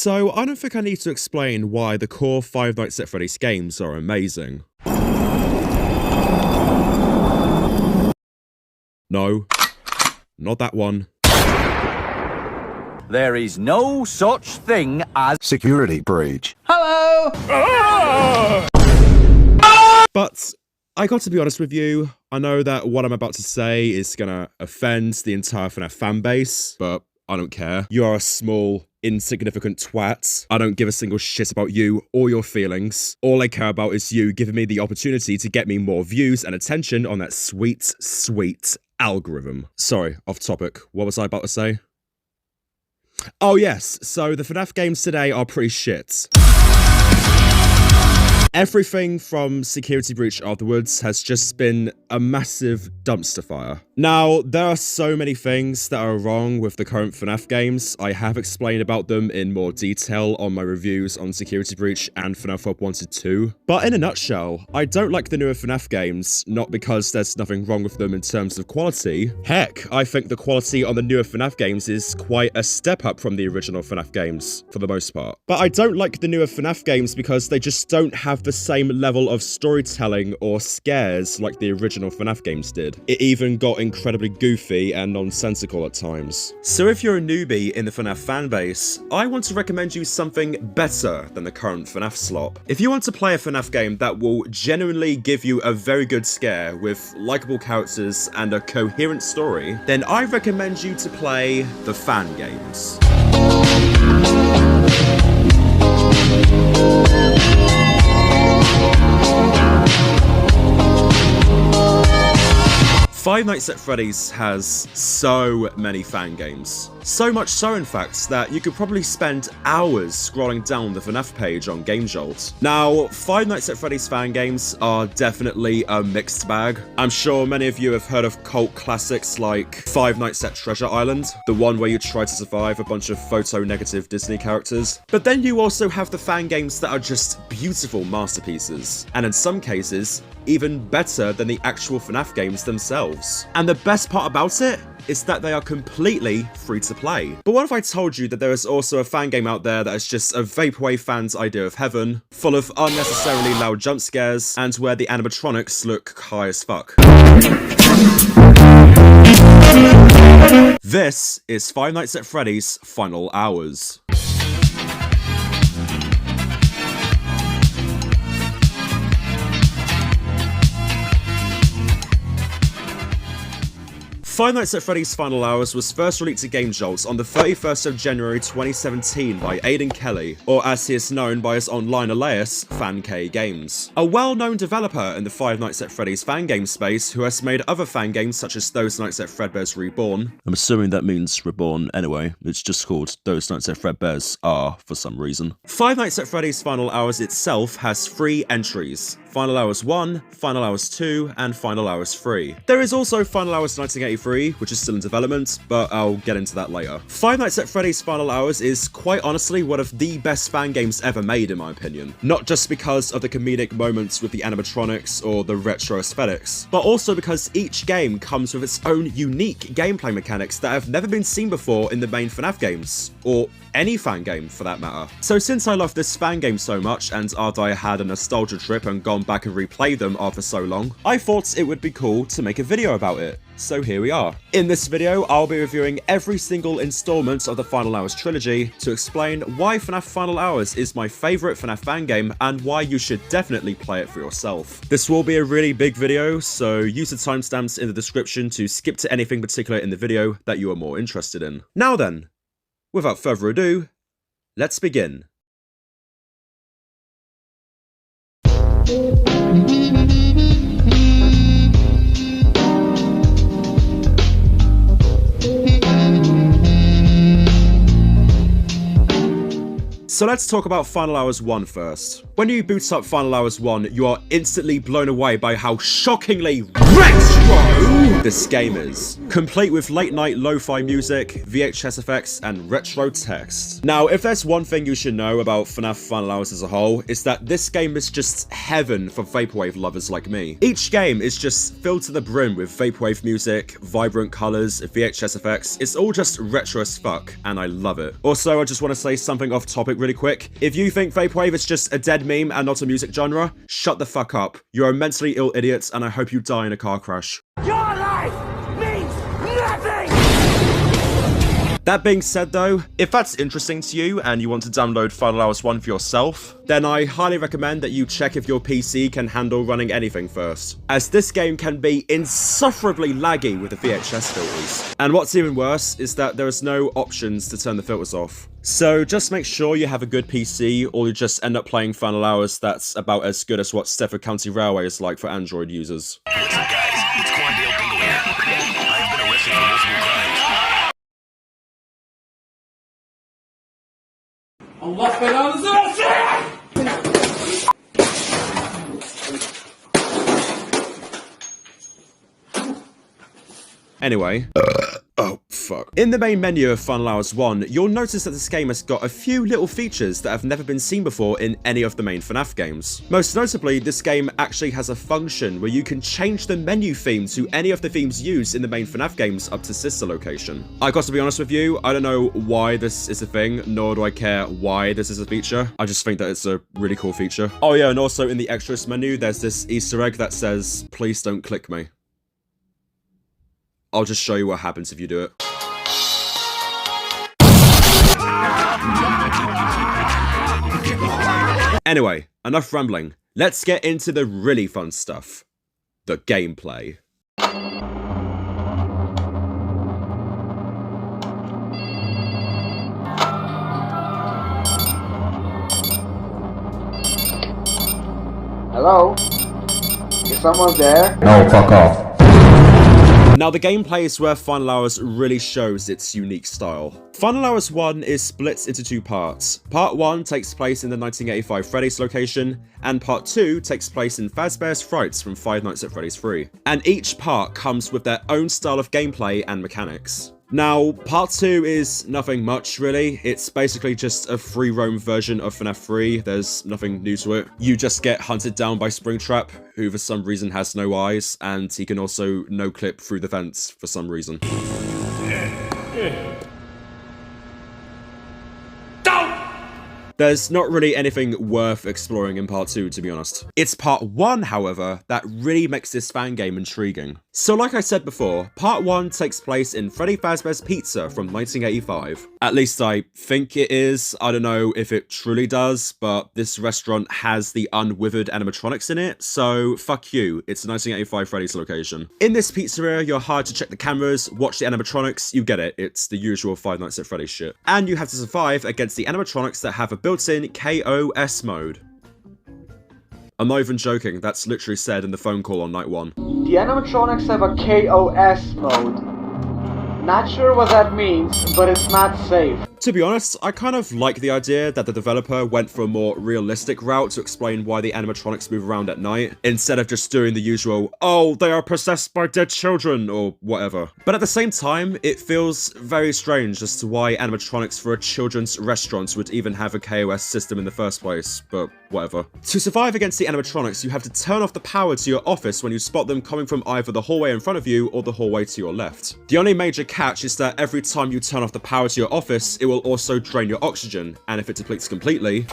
So I don't think I need to explain why the core Five Nights at Freddy's games are amazing. No, not that one. There is no such thing as security breach. Hello! But I got to be honest with you, I know that what I'm about to say is gonna offend the entire FNaF fanbase, but I don't care. You are a small, insignificant twat. I don't give a single shit about you or your feelings. All I care about is you giving me the opportunity to get me more views and attention on that sweet, sweet algorithm. Sorry, off topic. What was I about to say? Oh yes, so the FNaF games today are pretty shit. Everything from Security Breach Afterwards has just been a massive dumpster fire. Now, there are so many things that are wrong with the current FNaF games. I have explained about them in more detail on my reviews on Security Breach and FNaF Web Wanted 2. But in a nutshell, I don't like the newer FNaF games, not because there's nothing wrong with them in terms of quality. Heck, I think the quality on the newer FNaF games is quite a step up from the original FNaF games, for the most part. But I don't like the newer FNaF games because they just don't have the same level of storytelling or scares like the original FNaF games did. It even got incredibly goofy and nonsensical at times. So if you're a newbie in the FNaF fanbase, I want to recommend you something better than the current FNaF slop. If you want to play a FNaF game that will genuinely give you a very good scare with likable characters and a coherent story, then I recommend you to play the Fangames. Five Nights at Freddy's has so many fan games. So much so, in fact, that you could probably spend hours scrolling down the FNaF page on GameJolt. Now, Five Nights at Freddy's fan games are definitely a mixed bag. I'm sure many of you have heard of cult classics like Five Nights at Treasure Island, the one where you try to survive a bunch of photo-negative Disney characters. But then you also have the fan games that are just beautiful masterpieces, and in some cases, even better than the actual FNaF games themselves. And the best part about it is that they are completely free to play. But what if I told you that there is also a fan game out there that is just a Vaporwave fan's idea of heaven, full of unnecessarily loud jump scares, and where the animatronics look high as fuck? This is Five Nights at Freddy's Final Hours. Five Nights at Freddy's Final Hours was first released to GameJolt on the 31st of January 2017 by Aidan Kelly, or as he is known by his online alias, FanK Games. A well-known developer in the Five Nights at Freddy's fan game space who has made other fan games such as Those Nights at Fredbear's Reborn. I'm assuming that means Reborn anyway, it's just called Those Nights at Fredbear's R for some reason. Five Nights at Freddy's Final Hours itself has 3 entries: Final Hours 1, Final Hours 2, and Final Hours 3. There is also Final Hours 1983, which is still in development, but I'll get into that later. Five Nights at Freddy's Final Hours is quite honestly one of the best fan games ever made, in my opinion. Not just because of the comedic moments with the animatronics or the retro aesthetics, but also because each game comes with its own unique gameplay mechanics that have never been seen before in the main FNaF games, or any fan game for that matter. So since I love this fan game so much, and after I had a nostalgia trip and gone back and replayed them after so long, I thought it would be cool to make a video about it. So here we are. In this video, I'll be reviewing every single installment of the Final Hours trilogy to explain why FNaF Final Hours is my favourite FNaF fan game and why you should definitely play it for yourself. This will be a really big video, so use the timestamps in the description to skip to anything particular in the video that you are more interested in. Now then, without further ado, let's begin. So let's talk about Final Hours 1 first. When you boot up Final Hours 1, you are instantly blown away by how shockingly retro this game is, complete with late-night lo-fi music, VHS effects, and retro text. Now, if there's one thing you should know about FNaF Final Hours as a whole, it's that this game is just heaven for vaporwave lovers like me. Each game is just filled to the brim with vaporwave music, vibrant colors, VHS effects. It's all just retro as fuck, and I love it. Also, I just want to say something off topic really quick. If you think vaporwave is just a dead meme and not a music genre, shut the fuck up. You're a mentally ill idiot, and I hope you die in a car crash. Your life means nothing! That being said though, if that's interesting to you and you want to download Final Hours 1 for yourself, then I highly recommend that you check if your PC can handle running anything first, as this game can be insufferably laggy with the VHS filters. And what's even worse is that there is no options to turn the filters off. So just make sure you have a good PC, or you just end up playing Final Hours that's about as good as what Stafford County Railway is like for Android users. What's up, guys? It's Quandale Bingo here. I've been arrested for multiple crimes. Allah belanızı versin! Anyway. Oh, fuck. In the main menu of Final Hours 1, you'll notice that this game has got a few little features that have never been seen before in any of the main FNaF games. Most notably, this game actually has a function where you can change the menu theme to any of the themes used in the main FNaF games up to sister location. I got to be honest with you, I don't know why this is a thing, nor do I care why this is a feature. I just think that it's a really cool feature. Oh yeah, and also in the extras menu, there's this Easter egg that says, "Please don't click me." I'll just show you what happens if you do it. Anyway, enough rambling. Let's get into the really fun stuff. The gameplay. Hello? Is someone there? No, fuck off. Now, the gameplay is where Final Hours really shows its unique style. Final Hours 1 is split into two parts. Part 1 takes place in the 1985 Freddy's location, and Part 2 takes place in Fazbear's Frights from Five Nights at Freddy's 3. And each part comes with their own style of gameplay and mechanics. Now, Part 2 is nothing much, really. It's basically just a free roam version of FNaF 3. There's nothing new to it. You just get hunted down by Springtrap, who for some reason has no eyes, and he can also no-clip through the fence for some reason. There's not really anything worth exploring in Part 2, to be honest. It's Part 1, however, that really makes this fan game intriguing. So like I said before, Part 1 takes place in Freddy Fazbear's Pizza from 1985. At least I think it is. I don't know if it truly does, but this restaurant has the unwithered animatronics in it, so fuck you, it's a 1985 Freddy's location. In this pizzeria, you're hired to check the cameras, watch the animatronics, you get it, it's the usual Five Nights at Freddy's shit. And you have to survive against the animatronics that have a built-in KOS mode. I'm not even joking, that's literally said in the phone call on night 1. The animatronics have a KOS mode. Not sure what that means, but it's not safe. To be honest, I kind of like the idea that the developer went for a more realistic route to explain why the animatronics move around at night, instead of just doing the usual, "Oh, they are possessed by dead children," or whatever. But at the same time, it feels very strange as to why animatronics for a children's restaurant would even have a KOS system in the first place, but whatever. To survive against the animatronics, you have to turn off the power to your office when you spot them coming from either the hallway in front of you or the hallway to your left. The only major catch is that every time you turn off the power to your office, it will also drain your oxygen, and if it depletes completely,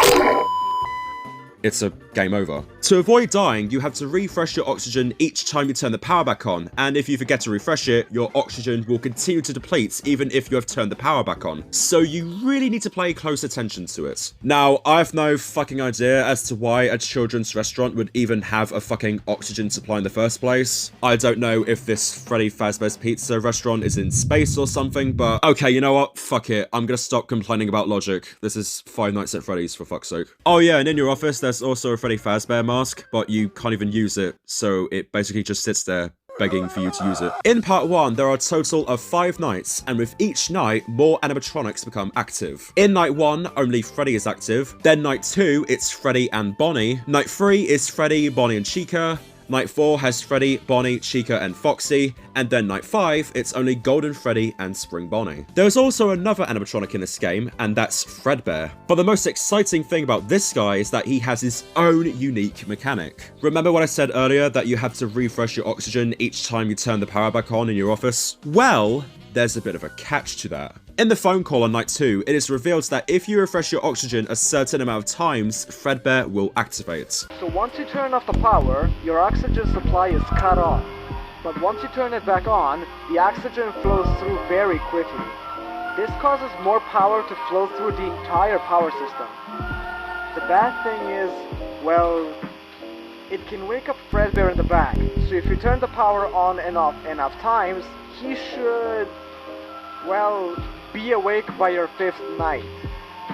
it's a game over. To avoid dying, you have to refresh your oxygen each time you turn the power back on, and if you forget to refresh it, your oxygen will continue to deplete even if you have turned the power back on. So you really need to pay close attention to it. Now, I have no fucking idea as to why a children's restaurant would even have a fucking oxygen supply in the first place. I don't know if this Freddy Fazbear's Pizza restaurant is in space or something, but okay, you know what? Fuck it. I'm gonna stop complaining about logic. This is Five Nights at Freddy's, for fuck's sake. Oh yeah, and in your office, there's also a Freddy Fazbear mask, but you can't even use it, so it basically just sits there, begging for you to use it. In Part 1, there are a total of 5 nights, and with each night, more animatronics become active. In Night 1, only Freddy is active. Then Night 2, it's Freddy and Bonnie. Night 3 is Freddy, Bonnie and Chica. Night 4 has Freddy, Bonnie, Chica, and Foxy, and then Night 5, it's only Golden Freddy and Spring Bonnie. There is also another animatronic in this game, and that's Fredbear. But the most exciting thing about this guy is that he has his own unique mechanic. Remember what I said earlier that you have to refresh your oxygen each time you turn the power back on in your office? Well, there's a bit of a catch to that. In the phone call on Night 2, it is revealed that if you refresh your oxygen a certain amount of times, Fredbear will activate. So once you turn off the power, your oxygen supply is cut off. But once you turn it back on, the oxygen flows through very quickly. This causes more power to flow through the entire power system. The bad thing is, well, it can wake up Fredbear in the back. So if you turn the power on and off enough times, he should, well, be awake by your 5th night.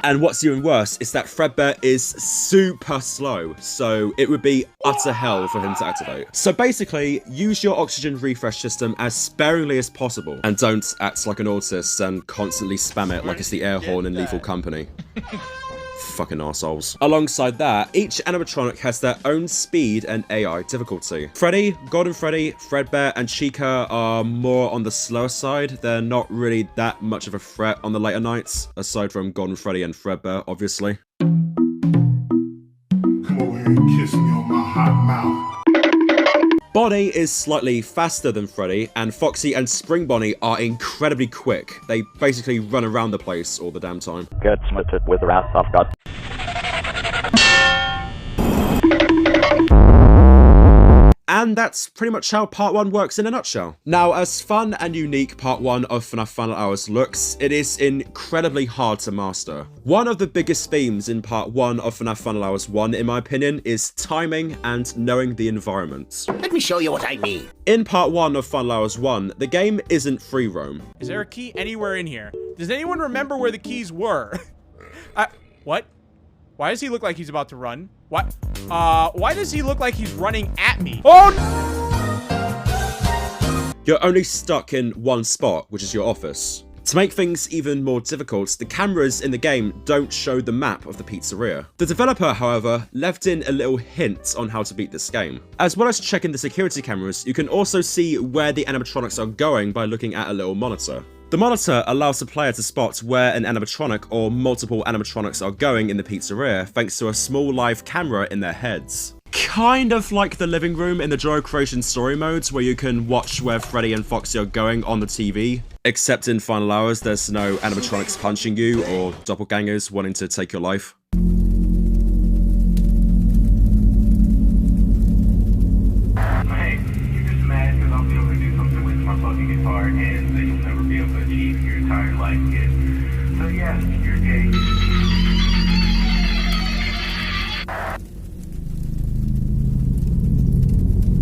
And what's even worse is that Fredbear is super slow, so it would be utter hell for him to activate. So basically, use your oxygen refresh system as sparingly as possible, and don't act like an autist and constantly spam it like it's the air horn in Lethal Company. Fucking arseholes. Alongside that, each animatronic has their own speed and AI difficulty. Freddy, Golden Freddy, Fredbear, and Chica are more on the slower side. They're not really that much of a threat on the later nights, aside from Golden Freddy and Fredbear, obviously. Come over here and kiss me on my hot mouth. Bonnie is slightly faster than Freddy, and Foxy and Spring Bonnie are incredibly quick. They basically run around the place all the damn time. Get smitten with the wrath of God. And that's pretty much how Part 1 works in a nutshell. Now, as fun and unique Part 1 of FNAF Final Hours looks, it is incredibly hard to master. One of the biggest themes in Part 1 of FNAF Final Hours 1, in my opinion, is timing and knowing the environment. Let me show you what I mean. In Part 1 of Final Hours 1, the game isn't free roam. Is there a key anywhere in here? Does anyone remember where the keys were? What? Why does he look like he's about to run? What? Why does he look like he's running at me? Oh! You're only stuck in one spot, which is your office. To make things even more difficult, the cameras in the game don't show the map of the pizzeria. The developer, however, left in a little hint on how to beat this game. As well as checking the security cameras, you can also see where the animatronics are going by looking at a little monitor. The monitor allows the player to spot where an animatronic or multiple animatronics are going in the pizzeria thanks to a small live camera in their heads. Kind of like the living room in the Joy Creation story modes where you can watch where Freddy and Foxy are going on the TV. Except in Final Hours, there's no animatronics punching you or doppelgangers wanting to take your life.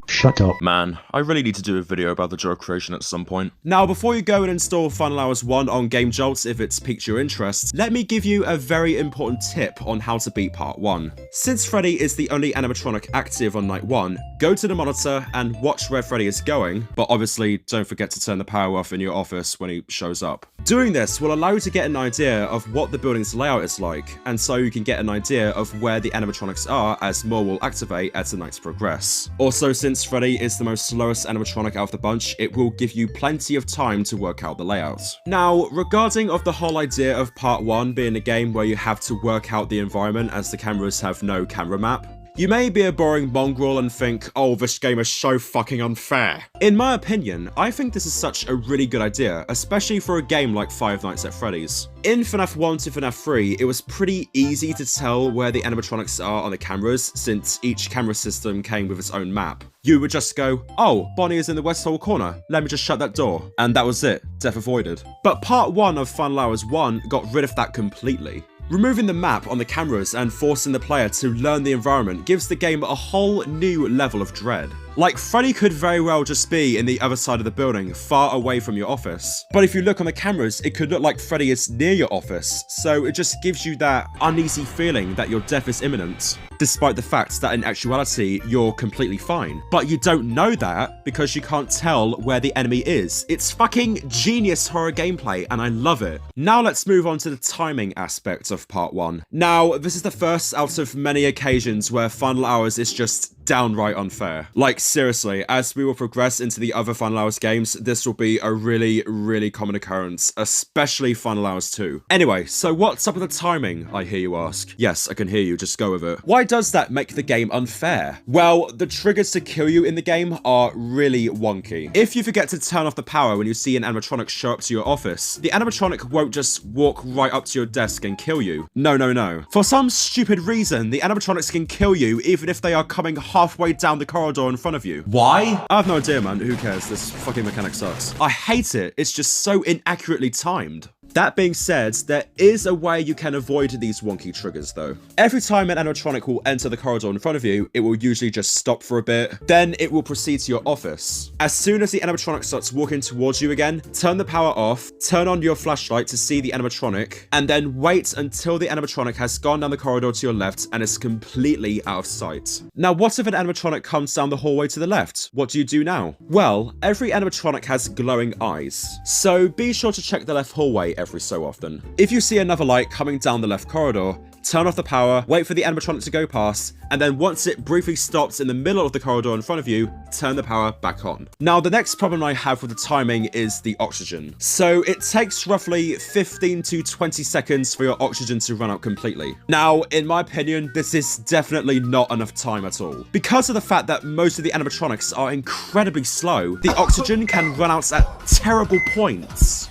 Shut up. Man, I really need to do a video about the Joy Creation at some point. Now, before you go and install Final Hours 1 on Game Jolt if it's piqued your interest, let me give you a very important tip on how to beat Part 1. Since Freddy is the only animatronic active on Night 1, go to the monitor and watch where Freddy is going, but obviously don't forget to turn the power off in your office when he shows up. Doing this will allow you to get an idea of what the building's layout is like, and so you can get an idea of where the animatronics are as more will activate as the nights progress. Also, since Freddy is the most slowest animatronic out of the bunch, it will give you plenty of time to work out the layout. Now, regarding of the whole idea of Part 1 being a game where you have to work out the environment as the cameras have no camera map, you may be a boring mongrel and think, oh, this game is so fucking unfair. In my opinion, I think this is such a really good idea, especially for a game like Five Nights at Freddy's. In FNAF 1 to FNAF 3, it was pretty easy to tell where the animatronics are on the cameras, since each camera system came with its own map. You would just go, oh, Bonnie is in the west hall corner, let me just shut that door. And that was it, death avoided. But Part 1 of Final Hours 1 got rid of that completely. Removing the map on the cameras and forcing the player to learn the environment gives the game a whole new level of dread. Like, Freddy could very well just be in the other side of the building, far away from your office. But if you look on the cameras, it could look like Freddy is near your office, so it just gives you that uneasy feeling that your death is imminent, despite the fact that in actuality, you're completely fine. But you don't know that because you can't tell where the enemy is. It's fucking genius horror gameplay, and I love it. Now let's move on to the timing aspect of Part 1. Now, this is the first out of many occasions where Final Hours is just downright unfair. Like, seriously, as we will progress into the other Final Hours games, this will be a really, really common occurrence, especially Final Hours 2. Anyway, so what's up with the timing, I hear you ask? Yes, I can hear you, just go with it. Why does that make the game unfair? Well, the triggers to kill you in the game are really wonky. If you forget to turn off the power when you see an animatronic show up to your office, the animatronic won't just walk right up to your desk and kill you. No, no, no. For some stupid reason, the animatronics can kill you even if they are coming halfway down the corridor in front of you. Why? I have no idea, man. Who cares? This fucking mechanic sucks. I hate it. It's just so inaccurately timed. That being said, there is a way you can avoid these wonky triggers though. Every time an animatronic will enter the corridor in front of you, it will usually just stop for a bit, then it will proceed to your office. As soon as the animatronic starts walking towards you again, turn the power off, turn on your flashlight to see the animatronic, and then wait until the animatronic has gone down the corridor to your left and is completely out of sight. Now, what if an animatronic comes down the hallway to the left? What do you do now? Well, every animatronic has glowing eyes, so be sure to check the left hallway every so often. If you see another light coming down the left corridor, turn off the power, wait for the animatronic to go past, and then once it briefly stops in the middle of the corridor in front of you, turn the power back on. Now, the next problem I have with the timing is the oxygen. So it takes roughly 15 to 20 seconds for your oxygen to run out completely. Now, in my opinion, this is definitely not enough time at all. Because of the fact that most of the animatronics are incredibly slow, the oxygen can run out at terrible points.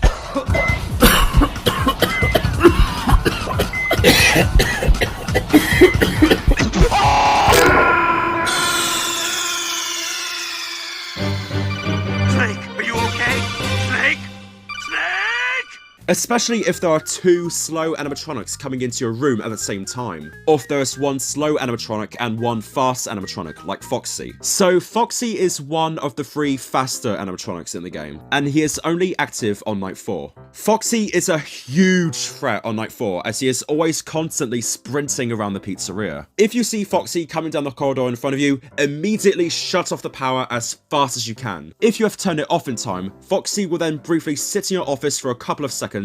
Snake, are you okay? Snake? Especially if there are two slow animatronics coming into your room at the same time, or if there is one slow animatronic and one fast animatronic, like Foxy. So Foxy is one of the 3 faster animatronics in the game, and he is only active on night 4. Foxy is a huge threat on night 4, as he is always constantly sprinting around the pizzeria. If you see Foxy coming down the corridor in front of you, immediately shut off the power as fast as you can. If you have turned it off in time, Foxy will then briefly sit in your office for a couple of seconds,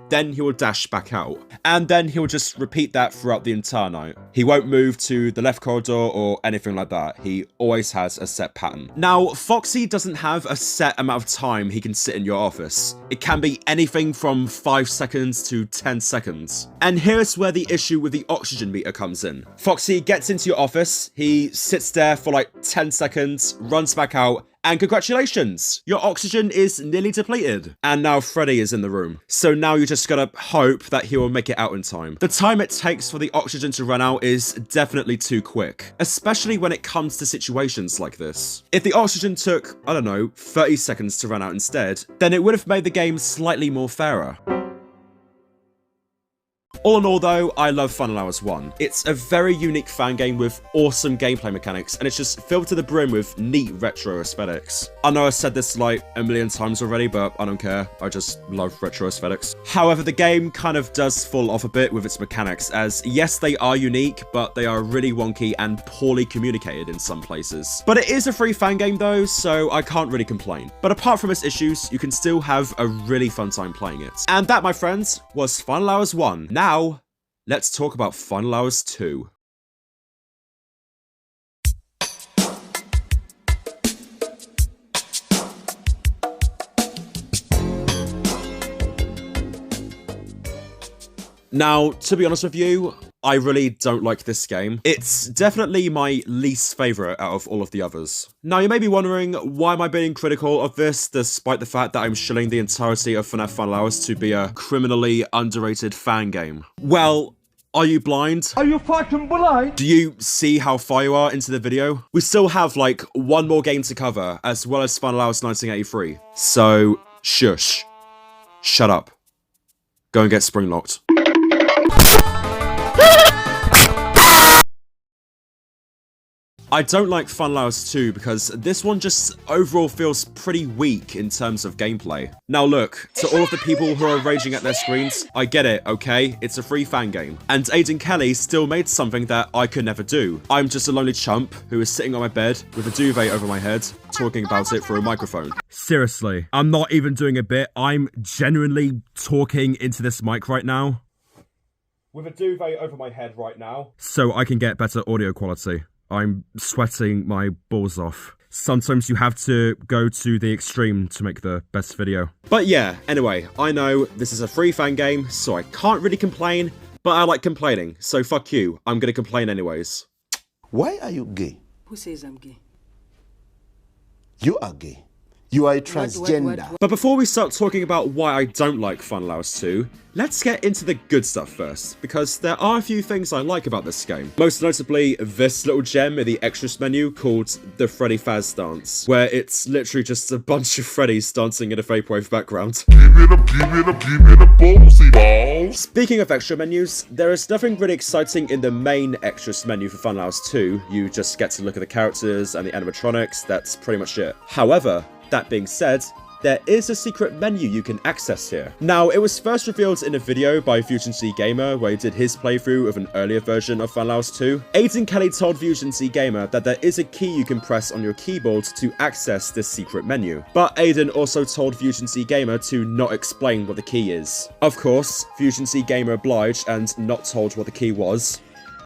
then he will dash back out. And then he'll just repeat that throughout the entire night. He won't move to the left corridor or anything like that. He always has a set pattern. Now, Foxy doesn't have a set amount of time he can sit in your office. It can be anything from 5 seconds to 10 seconds. And here's where the issue with the oxygen meter comes in. Foxy gets into your office, he sits there for like 10 seconds, runs back out, and congratulations, your oxygen is nearly depleted. And now Freddy is in the room. So now you just gotta hope that he will make it out in time. The time it takes for the oxygen to run out is definitely too quick, especially when it comes to situations like this. If the oxygen took, I don't know, 30 seconds to run out instead, then it would have made the game slightly more fairer. All in all though, I love Final Hours 1. It's a very unique fan game with awesome gameplay mechanics, and it's just filled to the brim with neat retro aesthetics. I know I said this like a million times already, but I don't care. I just love retro aesthetics. However, the game kind of does fall off a bit with its mechanics, as yes, they are unique, but they are really wonky and poorly communicated in some places. But it is a free fan game though, so I can't really complain. But apart from its issues, you can still have a really fun time playing it. And that, my friends, was Final Hours 1. Now, let's talk about Final Hours 2. Now, to be honest with you, I really don't like this game. It's definitely my least favourite out of all of the others. Now, you may be wondering, why am I being critical of this, despite the fact that I'm shilling the entirety of FNaF Final Hours to be a criminally underrated fan game? Well, are you blind? Are you fucking blind? Do you see how far you are into the video? We still have like one more game to cover, as well as Final Hours 1983. So, shush. Shut up. Go and get spring locked. I don't like Final Hours 2 because this one just overall feels pretty weak in terms of gameplay. Now look, to all of the people who are raging at their screens, I get it, okay? It's a free fan game. And Aiden Kelly still made something that I could never do. I'm just a lonely chump who is sitting on my bed with a duvet over my head, talking about it through a microphone. Seriously, I'm not even doing a bit. I'm genuinely talking into this mic right now. With a duvet over my head right now. So I can get better audio quality. I'm sweating my balls off. Sometimes you have to go to the extreme to make the best video. But yeah, anyway, I know this is a free fan game, so I can't really complain, but I like complaining, so fuck you, I'm gonna complain anyways. Why are you gay? Who says I'm gay? You are gay. You are a transgender. But before we start talking about why I don't like Final Hours 2, let's get into the good stuff first, because there are a few things I like about this game. Most notably, this little gem in the extras menu called the Freddy Faz dance, where it's literally just a bunch of Freddys dancing in a vaporwave background. Give it up, give it up, give it up, ballsy balls. Speaking of extra menus, there is nothing really exciting in the main extras menu for Final Hours 2. You just get to look at the characters and the animatronics, that's pretty much it. However, that being said, there is a secret menu you can access here. Now, it was first revealed in a video by Fusion C Gamer, where he did his playthrough of an earlier version of Final Hours 2. Aiden Kelly told Fusion C Gamer that there is a key you can press on your keyboard to access this secret menu. But Aiden also told Fusion C Gamer to not explain what the key is. Of course, Fusion C Gamer obliged and not told what the key was.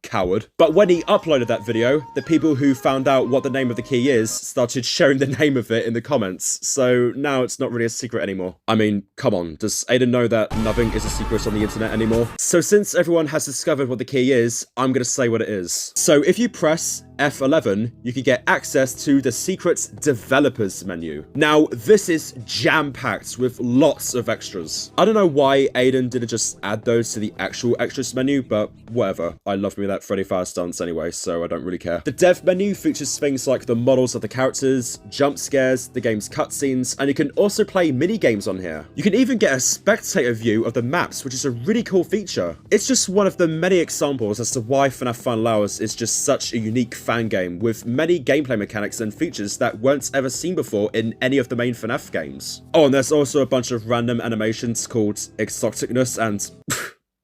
Coward. But when he uploaded that video, the people who found out what the name of the key is started sharing the name of it in the comments, so now it's not really a secret anymore. I mean, come on, does Aiden know that nothing is a secret on the internet anymore? So since everyone has discovered what the key is, I'm gonna say what it is. So if you press F11, you can get access to the secret developers menu. Now, this is jam-packed with lots of extras. I don't know why Aiden didn't just add those to the actual extras menu, but whatever. I love me that Freddy Fast dance anyway, so I don't really care. The dev menu features things like the models of the characters, jump scares, the game's cutscenes, and you can also play mini games on here. You can even get a spectator view of the maps, which is a really cool feature. It's just one of the many examples as to why FNaF Final Hours is just such a unique fan game with many gameplay mechanics and features that weren't ever seen before in any of the main FNaF games. Oh, and there's also a bunch of random animations called Exoticness and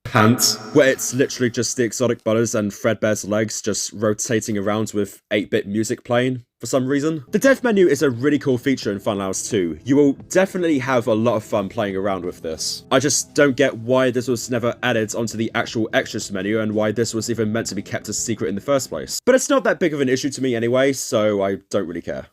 Pants, where it's literally just the exotic butters and Fredbear's legs just rotating around with 8-bit music playing for some reason. The dev menu is a really cool feature in Final Hours 2. You will definitely have a lot of fun playing around with this. I just don't get why this was never added onto the actual extras menu and why this was even meant to be kept a secret in the first place. But it's not that big of an issue to me anyway, so I don't really care.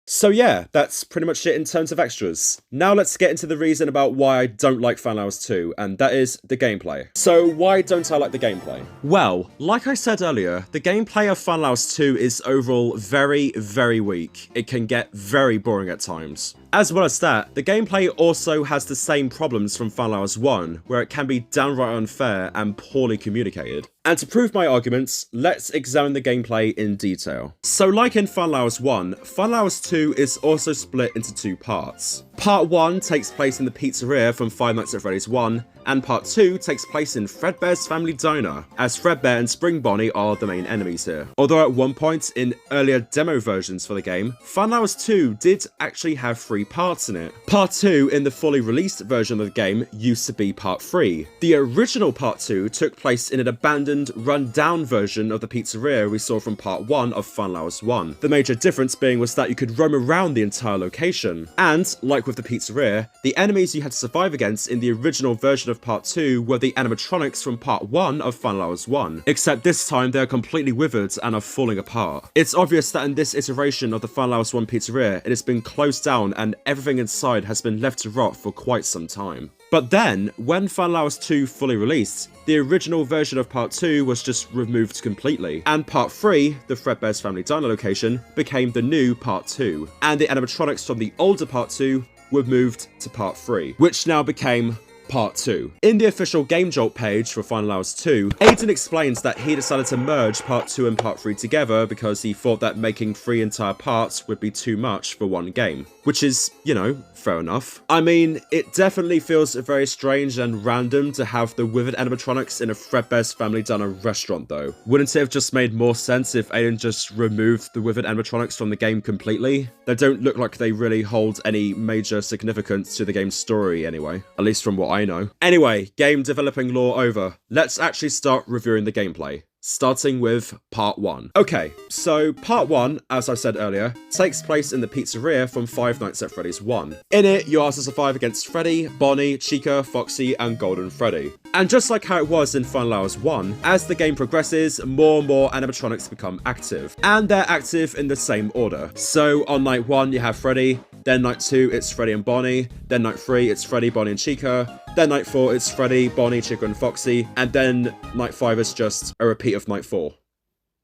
So yeah, that's pretty much it in terms of extras. Now let's get into the reason about why I don't like Final Hours 2, and that is the gameplay. So why don't I like the gameplay? Well, like I said earlier, the gameplay of Final Hours 2 is overall very, very weak. It can get very boring at times. As well as that, the gameplay also has the same problems from Final Hours 1, where it can be downright unfair and poorly communicated. And to prove my arguments, let's examine the gameplay in detail. So like in Final Hours 1, Final Hours 2 is also split into two parts. Part 1 takes place in the pizzeria from Five Nights at Freddy's 1, and Part 2 takes place in Fredbear's family diner, as Fredbear and Spring Bonnie are the main enemies here. Although at one point in earlier demo versions for the game, Final Hours 2 did actually have 3 parts in it. Part 2 in the fully released version of the game used to be Part 3. The original Part 2 took place in an abandoned, run-down version of the pizzeria we saw from Part 1 of Final Hours 1. The major difference being was that you could roam around the entire location, and, like with the pizzeria, the enemies you had to survive against in the original version of Part 2 were the animatronics from Part 1 of Final Hours 1, except this time they are completely withered and are falling apart. It's obvious that in this iteration of the Final Hours 1 pizzeria, it has been closed down and everything inside has been left to rot for quite some time. But then, when Final Hours 2 fully released, the original version of Part 2 was just removed completely, and Part 3, the Fredbear's family diner location, became the new Part 2, and the animatronics from the older Part 2 were moved to Part 3, which now became Part 2. In the official Game Jolt page for Final Hours 2, Aiden explains that he decided to merge Part 2 and Part 3 together because he thought that making 3 entire parts would be too much for one game. Which is, you know, fair enough. I mean, it definitely feels very strange and random to have the withered animatronics in a Fredbear's family diner restaurant though. Wouldn't it have just made more sense if Aiden just removed the withered animatronics from the game completely? They don't look like they really hold any major significance to the game's story anyway, at least from what I know. Anyway, game developing lore over. Let's actually start reviewing the gameplay. Starting with Part 1. Okay, so Part 1, as I said earlier, takes place in the pizzeria from Five Nights at Freddy's 1. In it, you are to survive against Freddy, Bonnie, Chica, Foxy, and Golden Freddy. And just like how it was in Final Hours 1, as the game progresses, more and more animatronics become active. And they're active in the same order. So on night 1, you have Freddy. Then night 2, it's Freddy and Bonnie. Then night 3, it's Freddy, Bonnie and Chica. Then night 4, it's Freddy, Bonnie, Chica and Foxy. And then night 5 is just a repeat of night 4.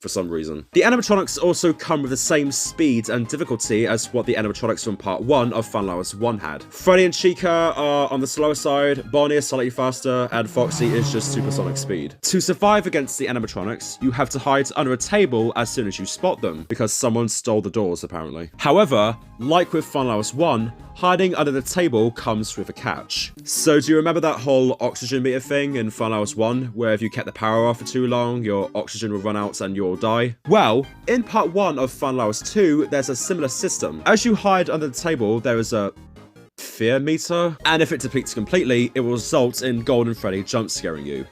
For some reason. The animatronics also come with the same speed and difficulty as what the animatronics from part 1 of Final Hours 1 had. Freddy and Chica are on the slower side, Bonnie is slightly faster, and Foxy is just supersonic speed. To survive against the animatronics, you have to hide under a table as soon as you spot them, because someone stole the doors apparently. However, like with Final Hours 1, hiding under the table comes with a catch. So do you remember that whole oxygen meter thing in Final Hours 1, where if you kept the power off for too long, your oxygen will run out and you'll die? Well, in part 1 of Final Hours 2, there's a similar system. As you hide under the table, there is a fear meter, and if it depletes completely, it will result in Golden Freddy jump scaring you.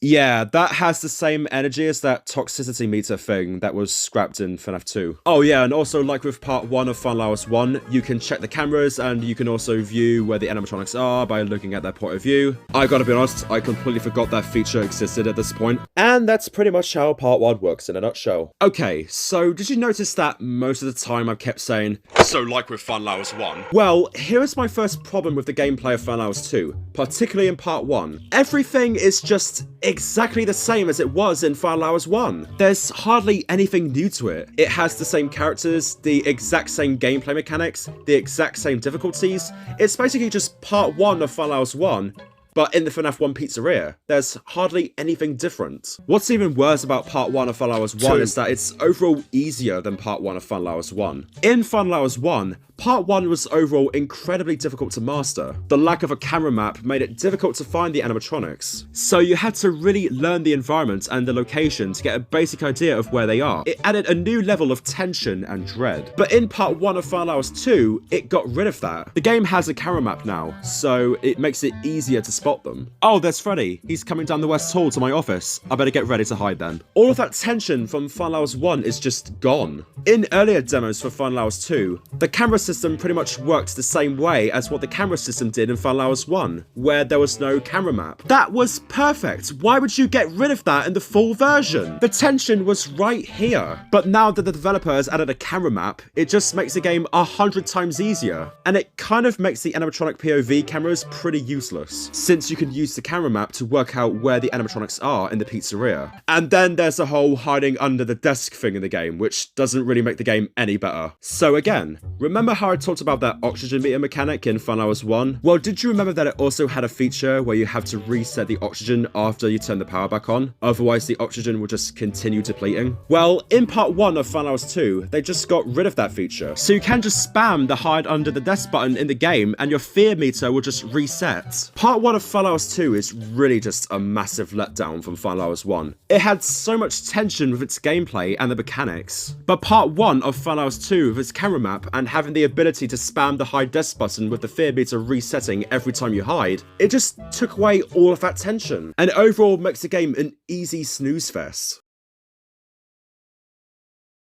Yeah, that has the same energy as that toxicity meter thing that was scrapped in FNaF 2. Oh yeah, and also like with part 1 of Final Hours 1, you can check the cameras and you can also view where the animatronics are by looking at their point of view. I gotta be honest, I completely forgot that feature existed at this point. And that's pretty much how part 1 works in a nutshell. Okay, so did you notice that most of the time I've kept saying, so like with Final Hours 1? Well, here is my first problem with the gameplay of Final Hours 2, particularly in part 1. Everything is just exactly the same as it was in Final Hours 1. There's hardly anything new to it. It has the same characters, the exact same gameplay mechanics, the exact same difficulties. It's basically just part 1 of Final Hours 1, but in the FNaF 1 pizzeria. There's hardly anything different. What's even worse about part 1 of Final Hours 1 is that it's overall easier than part 1 of Final Hours 1. In Final Hours 1, part 1 was overall incredibly difficult to master. The lack of a camera map made it difficult to find the animatronics. So you had to really learn the environment and the location to get a basic idea of where they are. It added a new level of tension and dread. But in part 1 of Final Hours 2, it got rid of that. The game has a camera map now, so it makes it easier to spot them. Oh, there's Freddy. He's coming down the West Hall to my office. I better get ready to hide then. All of that tension from Final Hours 1 is just gone. In earlier demos for Final Hours 2, the camera system pretty much worked the same way as what the camera system did in Final Hours 1, where there was no camera map. That was perfect. Why would you get rid of that in the full version? The tension was right here. But now that the developer has added a camera map, it just makes the game 100 times easier. And it kind of makes the animatronic POV cameras pretty useless, since you can use the camera map to work out where the animatronics are in the pizzeria. And then there's the whole hiding under the desk thing in the game, which doesn't really make the game any better. So again, remember how I talked about that oxygen meter mechanic in Final Hours 1? Well, did you remember that it also had a feature where you have to reset the oxygen after you turn the power back on? Otherwise, the oxygen will just continue depleting. Well, in part 1 of Final Hours 2, they just got rid of that feature. So you can just spam the hide under the desk button in the game and your fear meter will just reset. Part 1 of Final Hours 2 is really just a massive letdown from Final Hours 1. It had so much tension with its gameplay and the mechanics. But part 1 of Final Hours 2 with its camera map and having the ability to spam the hide desk button with the fear meter resetting every time you hide, it just took away all of that tension. And overall makes the game an easy snooze fest.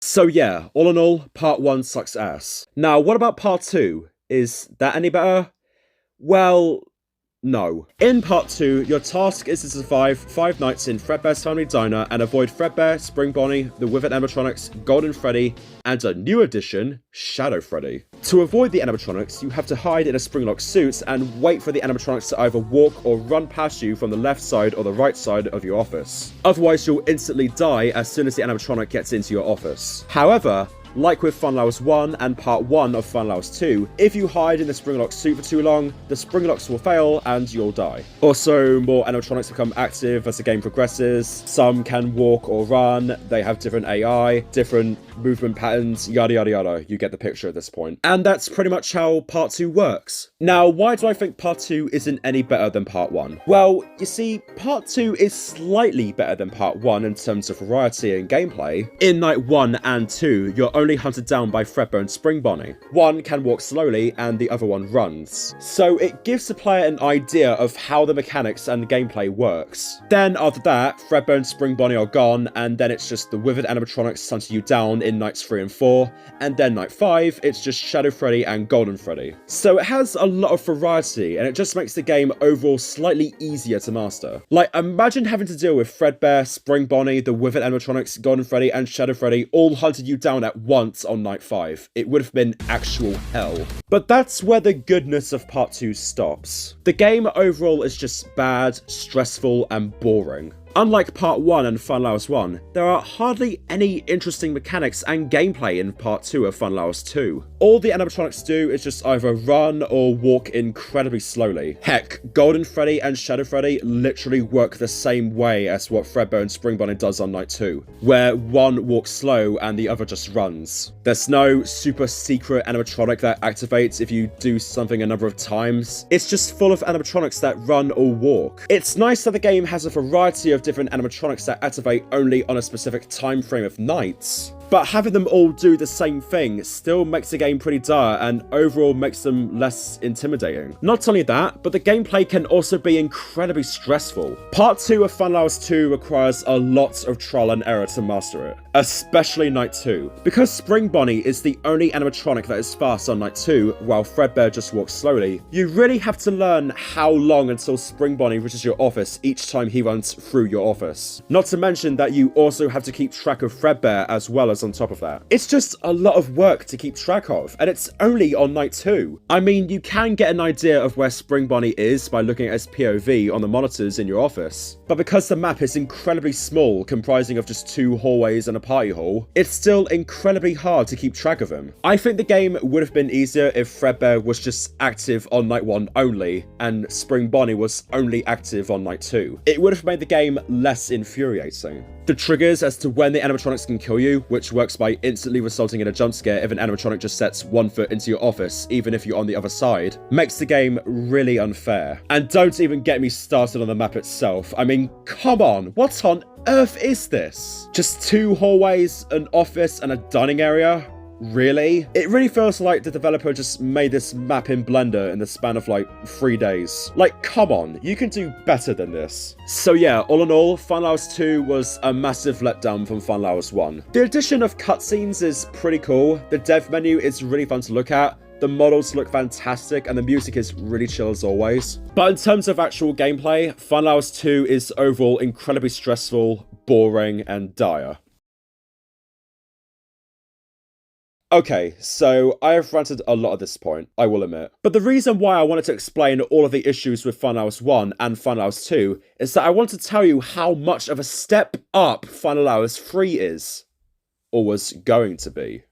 So yeah, all in all, part 1 sucks ass. Now, what about part 2? Is that any better? Well, no. In part 2, your task is to survive 5 nights in Fredbear's family diner and avoid Fredbear, Spring Bonnie, the Withered animatronics, Golden Freddy, and a new addition, Shadow Freddy. To avoid the animatronics, you have to hide in a Springlock suit and wait for the animatronics to either walk or run past you from the left side or the right side of your office. Otherwise, you'll instantly die as soon as the animatronic gets into your office. However, like with Final Hours 1 and part 1 of Final Hours 2, if you hide in the Springlock suit for too long, the Springlocks will fail and you'll die. Also, more animatronics become active as the game progresses. Some can walk or run, they have different AI, different movement patterns, yada yada yada. You get the picture at this point. And that's pretty much how part 2 works. Now, why do I think part 2 isn't any better than part 1? Well, you see, part 2 is slightly better than part 1 in terms of variety and gameplay. In night 1 and 2, you're only hunted down by Fredbear and Spring Bonnie. One can walk slowly and the other one runs. So it gives the player an idea of how the mechanics and the gameplay works. Then after that, Fredbear and Spring Bonnie are gone, and then it's just the withered animatronics hunting you down in nights 3 and 4, and then night 5, it's just Shadow Freddy and Golden Freddy. So it has a lot of variety, and it just makes the game overall slightly easier to master. Like, imagine having to deal with Fredbear, Spring Bonnie, the withered animatronics, Golden Freddy, and Shadow Freddy all hunted you down at once on night 5. It would have been actual hell. But that's where the goodness of part 2 stops. The game overall is just bad, stressful, and boring. Unlike Part 1 and Fun Hours 1, there are hardly any interesting mechanics and gameplay in Part 2 of Fun Hours 2. All the animatronics do is just either run or walk incredibly slowly. Heck, Golden Freddy and Shadow Freddy literally work the same way as what Fredbear and Spring Bonnie does on Night 2, where one walks slow and the other just runs. There's no super secret animatronic that activates if you do something a number of times. It's just full of animatronics that run or walk. It's nice that the game has a variety of different animatronics that activate only on a specific time frame of nights. But having them all do the same thing still makes the game pretty dire and overall makes them less intimidating. Not only that, but the gameplay can also be incredibly stressful. Part 2 of Fun Hours 2 requires a lot of trial and error to master it, especially Night 2. Because Spring Bonnie is the only animatronic that is fast on Night 2, while Fredbear just walks slowly, you really have to learn how long until Spring Bonnie reaches your office each time he runs through your office. Not to mention that you also have to keep track of Fredbear as well as on top of that. It's just a lot of work to keep track of, and it's only on Night 2. I mean, you can get an idea of where Spring Bonnie is by looking at his POV on the monitors in your office, but because the map is incredibly small, comprising of just 2 hallways and a party hall, it's still incredibly hard to keep track of him. I think the game would have been easier if Fredbear was just active on Night 1 only, and Spring Bonnie was only active on Night 2. It would have made the game less infuriating. The triggers as to when the animatronics can kill you, which works by instantly resulting in a jump scare if an animatronic just sets 1 foot into your office, even if you're on the other side, makes the game really unfair. And don't even get me started on the map itself. I mean, come on, what on earth is this? Just 2 hallways, an office, and a dining area? Really? It really feels like the developer just made this map in Blender in the span of like 3 days. Like, come on, you can do better than this. So yeah, all in all, Fun Hours 2 was a massive letdown from Fun Hours 1. The addition of cutscenes is pretty cool, the dev menu is really fun to look at, the models look fantastic, and the music is really chill as always. But in terms of actual gameplay, Fun Hours 2 is overall incredibly stressful, boring, and dire. Okay, so I have ranted a lot at this point, I will admit. But the reason why I wanted to explain all of the issues with Fun Hours 1 and Fun Hours 2 is that I want to tell you how much of a step up Fun Hours 3 is. Or was going to be.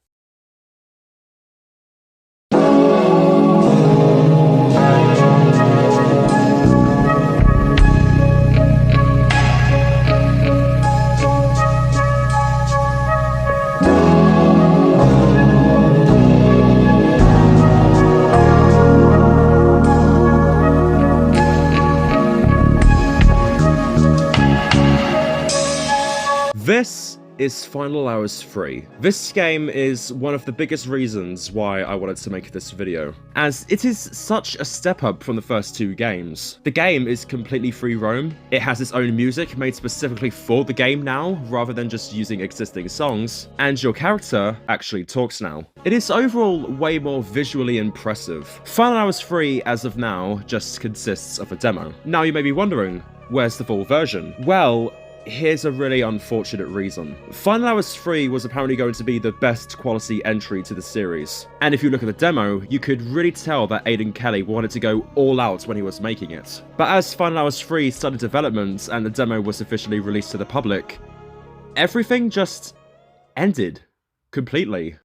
This is Final Hours 3. This game is one of the biggest reasons why I wanted to make this video, as it is such a step up from the first 2 games. The game is completely free roam, it has its own music made specifically for the game now, rather than just using existing songs, and your character actually talks now. It is overall way more visually impressive. Final Hours 3, as of now, just consists of a demo. Now you may be wondering, where's the full version? Well, here's a really unfortunate reason. Final Hours 3 was apparently going to be the best quality entry to the series, and if you look at the demo, you could really tell that Aidan Kelly wanted to go all out when he was making it. But as Final Hours 3 started development and the demo was officially released to the public, everything just ended completely.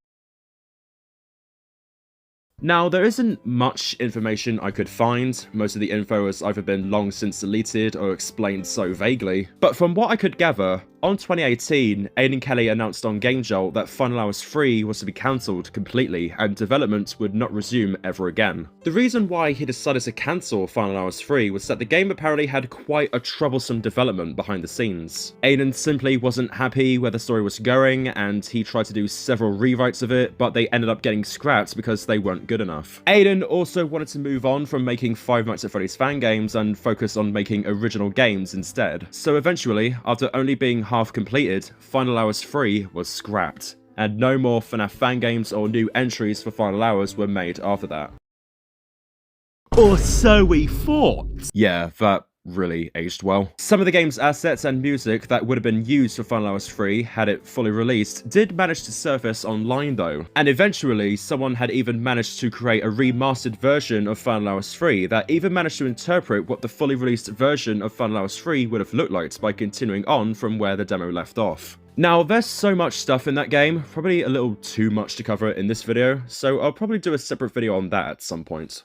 Now, there isn't much information I could find, most of the info has either been long since deleted or explained so vaguely, but from what I could gather, on 2018, Aidan Kelly announced on Game Jolt that Final Hours 3 was to be cancelled completely and development would not resume ever again. The reason why he decided to cancel Final Hours 3 was that the game apparently had quite a troublesome development behind the scenes. Aidan simply wasn't happy where the story was going, and he tried to do several rewrites of it, but they ended up getting scrapped because they weren't good enough. Aidan also wanted to move on from making Five Nights at Freddy's fan games and focus on making original games instead. So eventually, after only being half completed, Final Hours 3 was scrapped, and no more FNaF fan games or new entries for Final Hours were made after that. Or so we thought. Yeah, that really aged well. Some of the game's assets and music that would have been used for Final Hours 3 had it fully released did manage to surface online though, and eventually someone had even managed to create a remastered version of Final Hours 3 that even managed to interpret what the fully released version of Final Hours 3 would have looked like by continuing on from where the demo left off. Now, there's so much stuff in that game, probably a little too much to cover in this video, so I'll probably do a separate video on that at some point.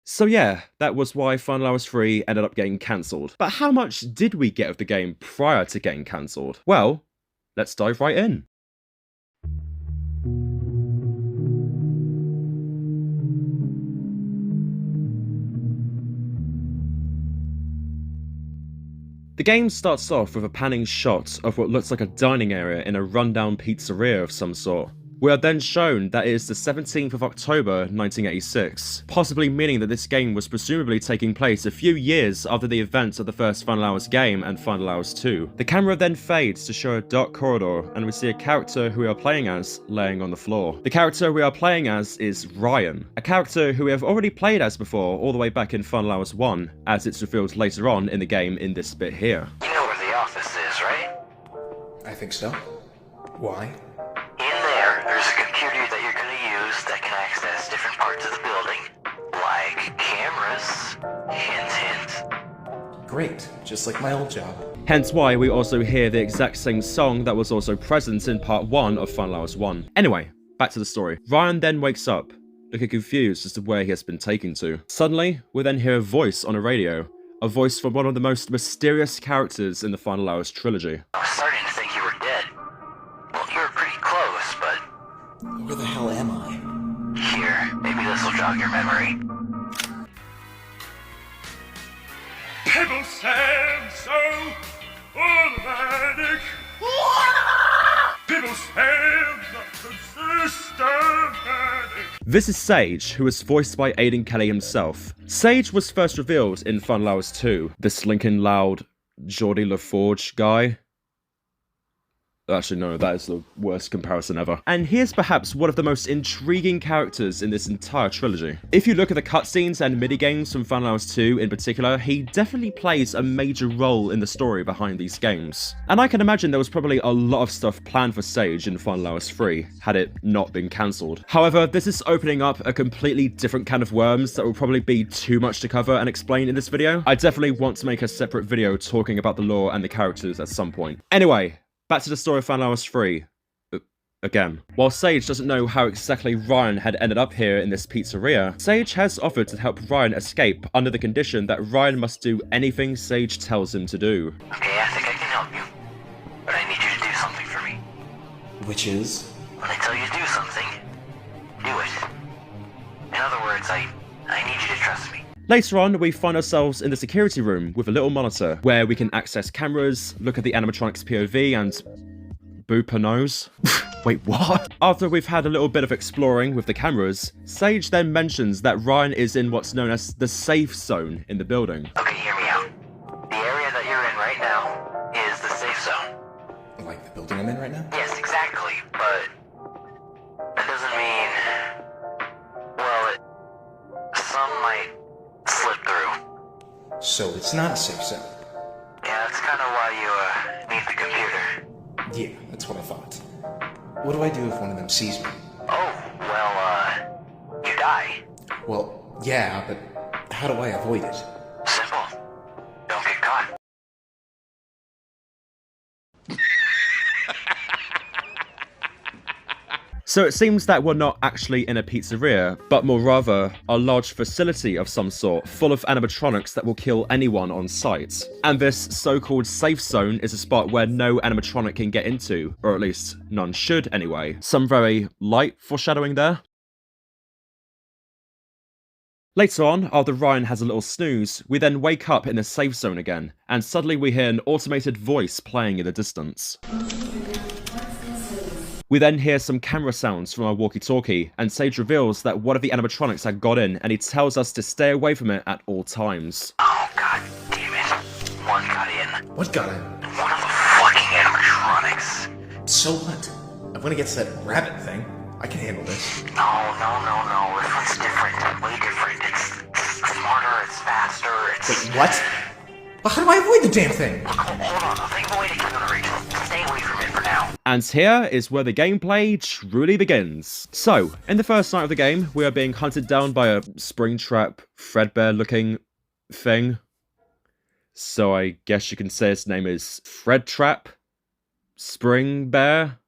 So yeah, that was why Final Hours 3 ended up getting cancelled. But how much did we get of the game prior to getting cancelled? Well, let's dive right in. The game starts off with a panning shot of what looks like a dining area in a rundown pizzeria of some sort. We are then shown that it is the 17th of October 1986, possibly meaning that this game was presumably taking place a few years after the events of the first Final Hours game and Final Hours 2. The camera then fades to show a dark corridor, and we see a character who we are playing as laying on the floor. The character we are playing as is Ryan, a character who we have already played as before all the way back in Final Hours 1, as it's revealed later on in the game in this bit here. You know where the office is, right? I think so. Why? There's a computer that you're going to use that can access different parts of the building, like cameras. Hint, hint. Great, just like my old job. Hence why we also hear the exact same song that was also present in part 1 of Final Hours 1. Anyway, back to the story. Ryan then wakes up, looking confused as to where he has been taken to. Suddenly, we then hear a voice on a radio. A voice from one of the most mysterious characters in the Final Hours trilogy. I was starting to think you were dead. Well, you were pretty close, but... Where the hell am I? Here, maybe this will jog your memory. People stand so automatic. People stand so systematic. This is Sage, who was voiced by Aidan Kelly himself. Sage was first revealed in Final Hours 2, this Lincoln Loud, Geordie LaForge guy. Actually, no, that is the worst comparison ever. And here's perhaps one of the most intriguing characters in this entire trilogy. If you look at the cutscenes and minigames from Final Hours 2 in particular, he definitely plays a major role in the story behind these games. And I can imagine there was probably a lot of stuff planned for Sage in Final Hours 3, had it not been cancelled. However, this is opening up a completely different can of worms that will probably be too much to cover and explain in this video. I definitely want to make a separate video talking about the lore and the characters at some point. Anyway, back to the story of Final Hours 3. Again. While Sage doesn't know how exactly Ryan had ended up here in this pizzeria, Sage has offered to help Ryan escape under the condition that Ryan must do anything Sage tells him to do. Okay, I think I can help you. But I need you to do something for me. Which is? When I tell you to do something, do it. In other words, I need you to trust me. Later on, we find ourselves in the security room with a little monitor, where we can access cameras, look at the animatronics POV, and boop her nose. Wait, what? After we've had a little bit of exploring with the cameras, Sage then mentions that Ryan is in what's known as the safe zone in the building. Okay, hear me out. The area that you're in right now is the safe zone. Like the building I'm in right now? Yes, exactly, but that doesn't mean, well, some might slip through. So it's not a safe zone? Yeah, that's kind of why you need the computer. Yeah, that's what I thought. What do I do if one of them sees me? Oh, well, you die. Well, yeah, but how do I avoid it? Simple. Don't get caught. So it seems that we're not actually in a pizzeria, but more rather a large facility of some sort, full of animatronics that will kill anyone on sight. And this so-called safe zone is a spot where no animatronic can get into, or at least none should anyway. Some very light foreshadowing there. Later on, after Ryan has a little snooze, we then wake up in the safe zone again, and suddenly we hear an automated voice playing in the distance. We then hear some camera sounds from our walkie-talkie, and Sage reveals that one of the animatronics had got in, and he tells us to stay away from it at all times. Oh, god damn it. One got in. What got in? One of the fucking animatronics. So what? I'm gonna get to that rabbit thing. I can handle this. No. This one's different. Way different. It's smarter, it's faster, it's... Wait, what? Well, how do I avoid the damn thing? Hold on, I'll think of a way to keep on reach. Stay away from it for now. And here is where the gameplay truly begins. So, in the first night of the game, we are being hunted down by a Springtrap, Fredbear looking thing. So I guess you can say its name is Fredtrap? Spring Bear?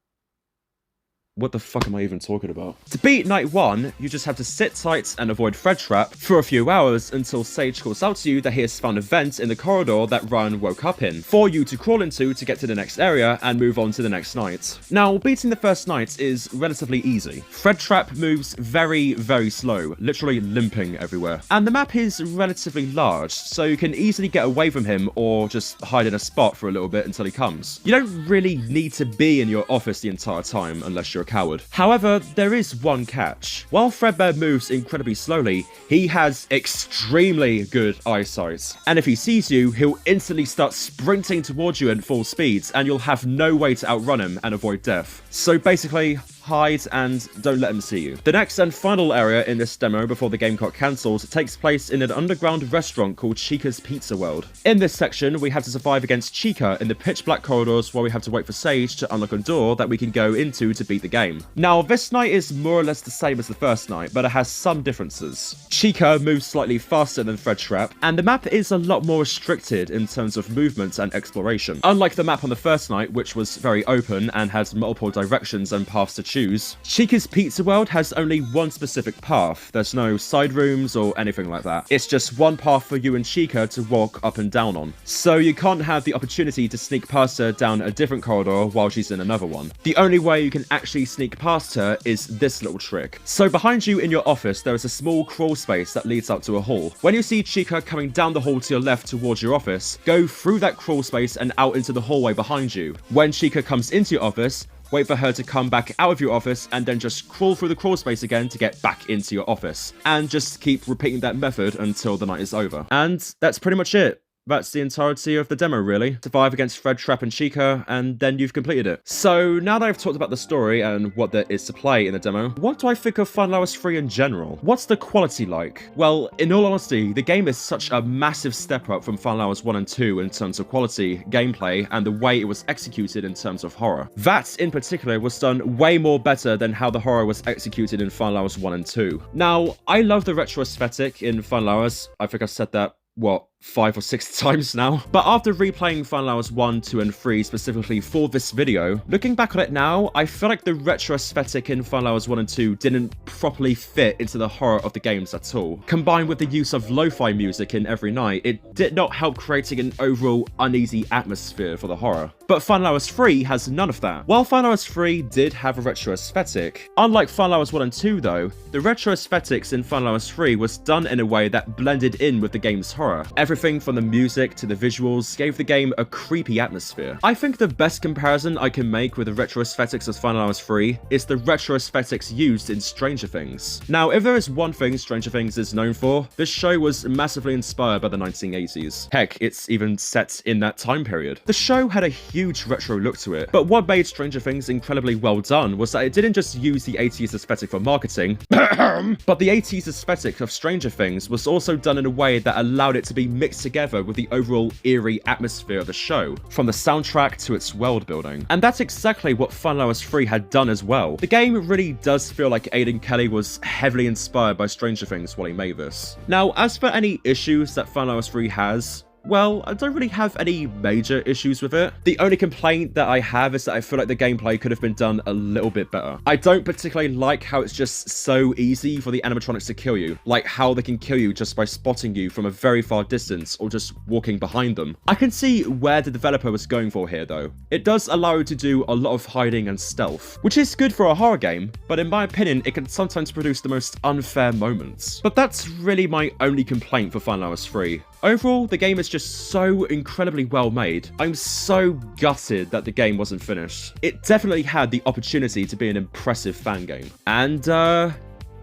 What the fuck am I even talking about? To beat night 1, you just have to sit tight and avoid Fredtrap for a few hours until Sage calls out to you that he has found a vent in the corridor that Ryan woke up in, for you to crawl into to get to the next area and move on to the next night. Now, beating the first night is relatively easy. Fredtrap moves very, very slow, literally limping everywhere. And the map is relatively large, so you can easily get away from him or just hide in a spot for a little bit until he comes. You don't really need to be in your office the entire time unless you're a coward. However, there is one catch. While Fredbear moves incredibly slowly, he has extremely good eyesight. And if he sees you, he'll instantly start sprinting towards you at full speeds, and you'll have no way to outrun him and avoid death. So basically, hide and don't let him see you. The next and final area in this demo before the game got cancelled takes place in an underground restaurant called Chica's Pizza World. In this section, we have to survive against Chica in the pitch black corridors while we have to wait for Sage to unlock a door that we can go into to beat the game. Now, this night is more or less the same as the first night, but it has some differences. Chica moves slightly faster than Fredtrap, and the map is a lot more restricted in terms of movement and exploration. Unlike the map on the first night, which was very open and had multiple directions and paths to choose, Chica's Pizza World has only one specific path. There's no side rooms or anything like that. It's just one path for you and Chica to walk up and down on. So you can't have the opportunity to sneak past her down a different corridor while she's in another one. The only way you can actually sneak past her is this little trick. So behind you in your office, there is a small crawl space that leads up to a hall. When you see Chica coming down the hall to your left towards your office, go through that crawl space and out into the hallway behind you. When Chica comes into your office, wait for her to come back out of your office and then just crawl through the crawl space again to get back into your office. And just keep repeating that method until the night is over. And that's pretty much it. That's the entirety of the demo, really. Survive against Fredtrap and Chica, and then you've completed it. So, now that I've talked about the story and what there is to play in the demo, what do I think of FNaF 3 in general? What's the quality like? Well, in all honesty, the game is such a massive step up from FNaF 1 and 2 in terms of quality, gameplay, and the way it was executed in terms of horror. That, in particular, was done way more better than how the horror was executed in FNaF 1 and 2. Now, I love the retro aesthetic in FNaF. I think I've said that, what, 5 or 6 times now. But after replaying FNaF 1, 2, and 3 specifically for this video, looking back on it now, I feel like the retro aesthetic in FNaF 1 and 2 didn't properly fit into the horror of the games at all. Combined with the use of lo-fi music in every night, it did not help creating an overall uneasy atmosphere for the horror. But FNaF 3 has none of that. While FNaF 3 did have a retro aesthetic, unlike FNaF 1 and 2 though, the retro aesthetics in FNaF 3 was done in a way that blended in with the game's horror. Everything from the music to the visuals gave the game a creepy atmosphere. I think the best comparison I can make with the retro aesthetics of FNaF 3 is the retro aesthetics used in Stranger Things. Now, if there is one thing Stranger Things is known for, this show was massively inspired by the 1980s. Heck, it's even set in that time period. The show had a huge retro look to it, but what made Stranger Things incredibly well done was that it didn't just use the 80s aesthetic for marketing, but the 80s aesthetic of Stranger Things was also done in a way that allowed it to be mixed together with the overall eerie atmosphere of the show, from the soundtrack to its world building. And that's exactly what FNaF 3 had done as well. The game really does feel like Aidan Kelly was heavily inspired by Stranger Things while he made this. Now, as for any issues that FNaF 3 has, well, I don't really have any major issues with it. The only complaint that I have is that I feel like the gameplay could have been done a little bit better. I don't particularly like how it's just so easy for the animatronics to kill you, like how they can kill you just by spotting you from a very far distance or just walking behind them. I can see where the developer was going for here though. It does allow you to do a lot of hiding and stealth, which is good for a horror game, but in my opinion, it can sometimes produce the most unfair moments. But that's really my only complaint for Final Hours 3. Overall, the game is just so incredibly well made. I'm so gutted that the game wasn't finished. It definitely had the opportunity to be an impressive fan game. And,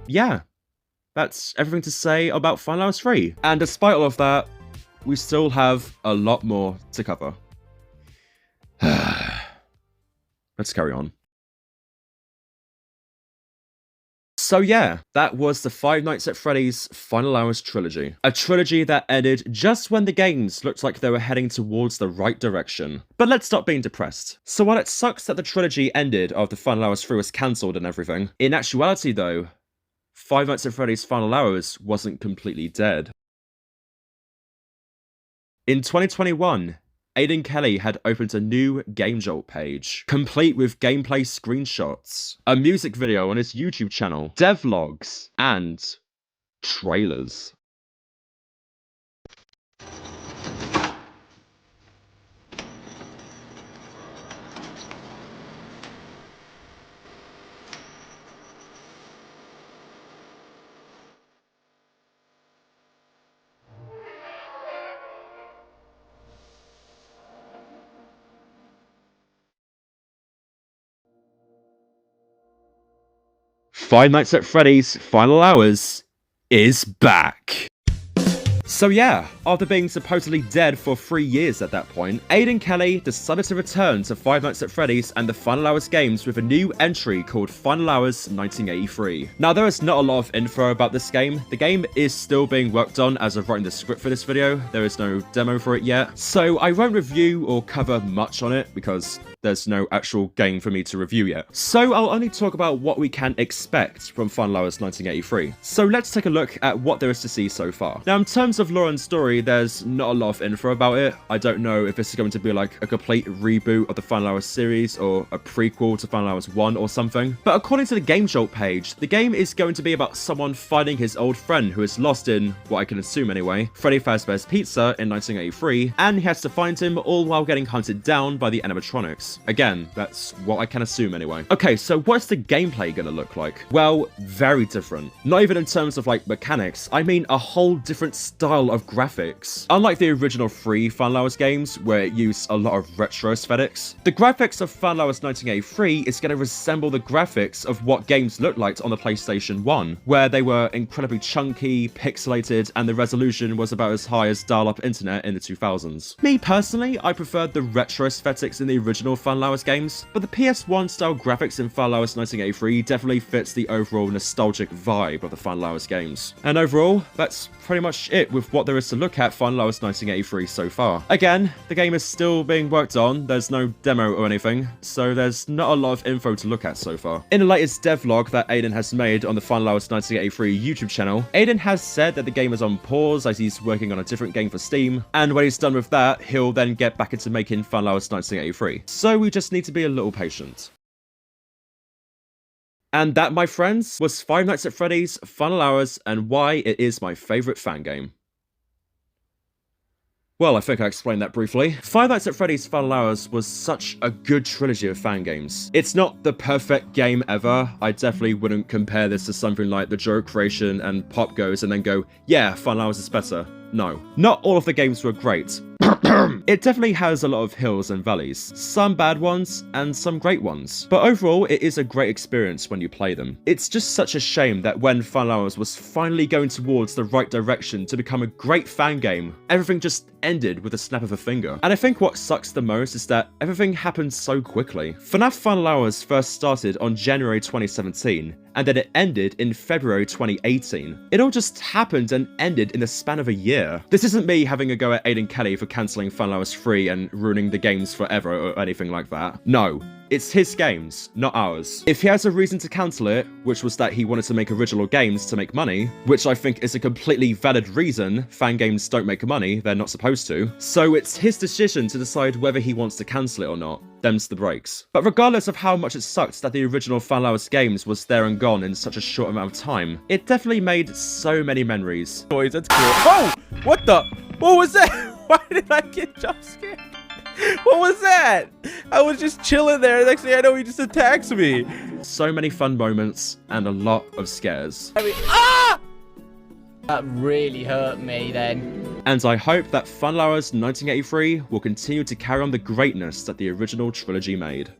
yeah. That's everything to say about Final Hours 3. And despite all of that, we still have a lot more to cover. Let's carry on. So yeah, that was the Five Nights at Freddy's Final Hours trilogy. A trilogy that ended just when the games looked like they were heading towards the right direction. But let's stop being depressed. So while it sucks that the trilogy ended after Final Hours 3 was cancelled and everything, in actuality though, Five Nights at Freddy's Final Hours wasn't completely dead. In 2021, Aiden Kelly had opened a new Game Jolt page, complete with gameplay screenshots, a music video on his YouTube channel, devlogs, and trailers. Five Nights at Freddy's Final Hours is back. So yeah, after being supposedly dead for 3 years at that point, Aiden Kelly decided to return to Five Nights at Freddy's and the Final Hours games with a new entry called Final Hours 1983. Now there is not a lot of info about this game. The game is still being worked on as of writing the script for this video. There is no demo for it yet. So I won't review or cover much on it because there's no actual game for me to review yet. So I'll only talk about what we can expect from Final Hours 1983. So let's take a look at what there is to see so far. Now in terms of lore and story, there's not a lot of info about it. I don't know if this is going to be like a complete reboot of the Final Hours series or a prequel to Final Hours 1 or something. But according to the Game Jolt page, the game is going to be about someone finding his old friend who is lost in, what I can assume anyway, Freddy Fazbear's Pizza in 1983, and he has to find him all while getting hunted down by the animatronics. Again, that's what I can assume anyway. Okay, so what's the gameplay gonna look like? Well, very different. Not even in terms of like mechanics, I mean a whole different style of graphics. Unlike the original 3 Final Hours games, where it used a lot of retro aesthetics, the graphics of Final Hours 1983 is gonna resemble the graphics of what games looked like on the PlayStation 1, where they were incredibly chunky, pixelated, and the resolution was about as high as dial-up internet in the 2000s. Me personally, I preferred the retro aesthetics in the original Final Hours games, but the PS1 style graphics in Final Hours 1983 definitely fits the overall nostalgic vibe of the Final Hours games. And overall, that's pretty much it with what there is to look at Final Hours 1983 so far. Again, the game is still being worked on, there's no demo or anything, so there's not a lot of info to look at so far. In the latest devlog that Aiden has made on the Final Hours 1983 YouTube channel, Aiden has said that the game is on pause as he's working on a different game for Steam, and when he's done with that, he'll then get back into making Final Hours 1983. So we just need to be a little patient. And that, my friends, was Five Nights at Freddy's Final Hours and why it is my favourite fan game. Well, I think I explained that briefly. Five Nights at Freddy's Final Hours was such a good trilogy of fan games. It's not the perfect game ever. I definitely wouldn't compare this to something like the Joe Creation and Pop Goes and then go, yeah, Final Hours is better. No. Not all of the games were great. It definitely has a lot of hills and valleys, some bad ones and some great ones, but overall it is a great experience when you play them. It's just such a shame that when Final Hours was finally going towards the right direction to become a great fan game, everything just ended with a snap of a finger. And I think what sucks the most is that everything happened so quickly. FNaF Final Hours first started on January 2017, and then it ended in February 2018. It all just happened and ended in the span of a year. This isn't me having a go at Aiden Kelly for cancelling Final Hours 3 and ruining the games forever or anything like that. No. It's his games, not ours. If he has a reason to cancel it, which was that he wanted to make original games to make money, which I think is a completely valid reason, fan games don't make money, they're not supposed to, so it's his decision to decide whether he wants to cancel it or not. Them's the breaks. But regardless of how much it sucked that the original FnafFan games was there and gone in such a short amount of time, it definitely made so many memories. Boys, that's cool. Oh! What the? What was that? Why did I get jump scared? What was that? I was just chilling there. Next thing I know, he just attacks me. So many fun moments and a lot of scares. Ah! That really hurt me then. And I hope that FnafFan 1983 will continue to carry on the greatness that the original trilogy made.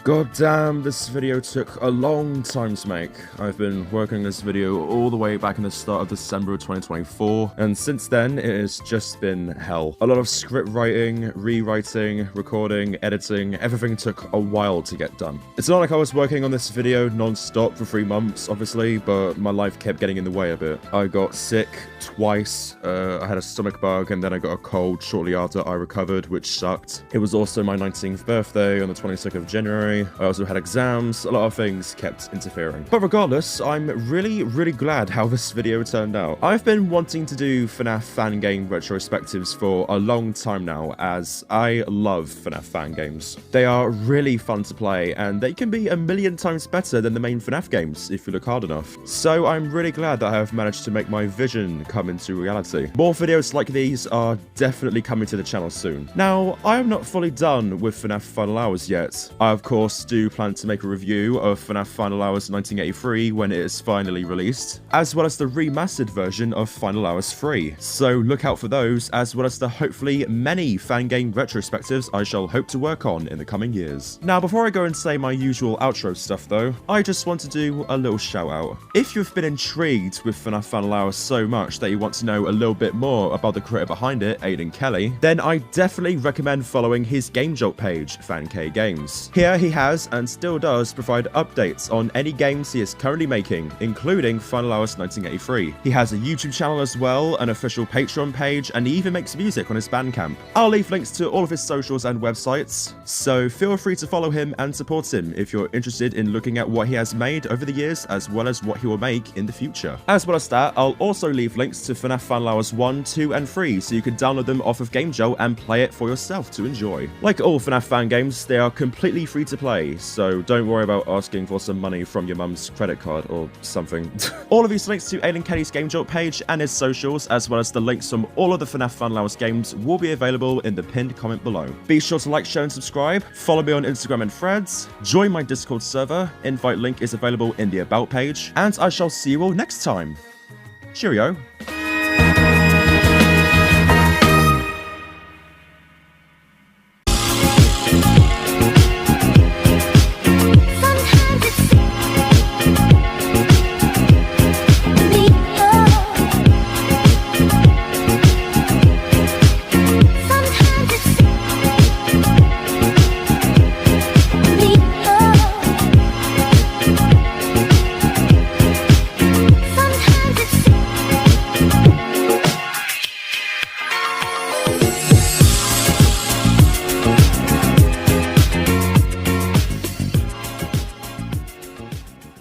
God damn, this video took a long time to make. I've been working on this video all the way back in the start of December of 2024, and since then, it has just been hell. A lot of script writing, rewriting, recording, editing, everything took a while to get done. It's not like I was working on this video non-stop for 3 months, obviously, but my life kept getting in the way a bit. I got sick twice, I had a stomach bug, and then I got a cold shortly after I recovered, which sucked. It was also my 19th birthday on the 22nd of January. I also had exams, a lot of things kept interfering. But regardless, I'm really glad how this video turned out. I've been wanting to do FNaF fan game retrospectives for a long time now, as I love FNaF fan games. They are really fun to play, and they can be a million times better than the main FNaF games if you look hard enough. So I'm really glad that I have managed to make my vision come into reality. More videos like these are definitely coming to the channel soon. Now, I am not fully done with FNaF Final Hours yet. I of course do plan to make a review of FNaF Final Hours 1983 when it is finally released, as well as the remastered version of Final Hours 3. So look out for those, as well as the hopefully many fan game retrospectives I shall hope to work on in the coming years. Now, before I go and say my usual outro stuff though, I just want to do a little shout out. If you've been intrigued with FNaF Final Hours so much that you want to know a little bit more about the creator behind it, Aidan Kelly, then I definitely recommend following his Game Jolt page, FanK Games. Here he has and still does provide updates on any games he is currently making, including Final Hours 1983. He has a YouTube channel as well, an official Patreon page, and he even makes music on his Bandcamp. I'll leave links to all of his socials and websites, so feel free to follow him and support him if you're interested in looking at what he has made over the years, as well as what he will make in the future. As well as that, I'll also leave links to FNaF Final Hours 1, 2, and 3, so you can download them off of Game Jolt and play it for yourself to enjoy. Like all FNaF fan games, they are completely free to play, so don't worry about asking for some money from your mum's credit card or something. All of these links to Aidan Kelly's Game Jolt page and his socials, as well as the links from all of the FNaF Final Hours games, will be available in the pinned comment below. Be sure to like, share, and subscribe. Follow me on Instagram and Threads. Join my Discord server. Invite link is available in the About page. And I shall see you all next time. Cheerio.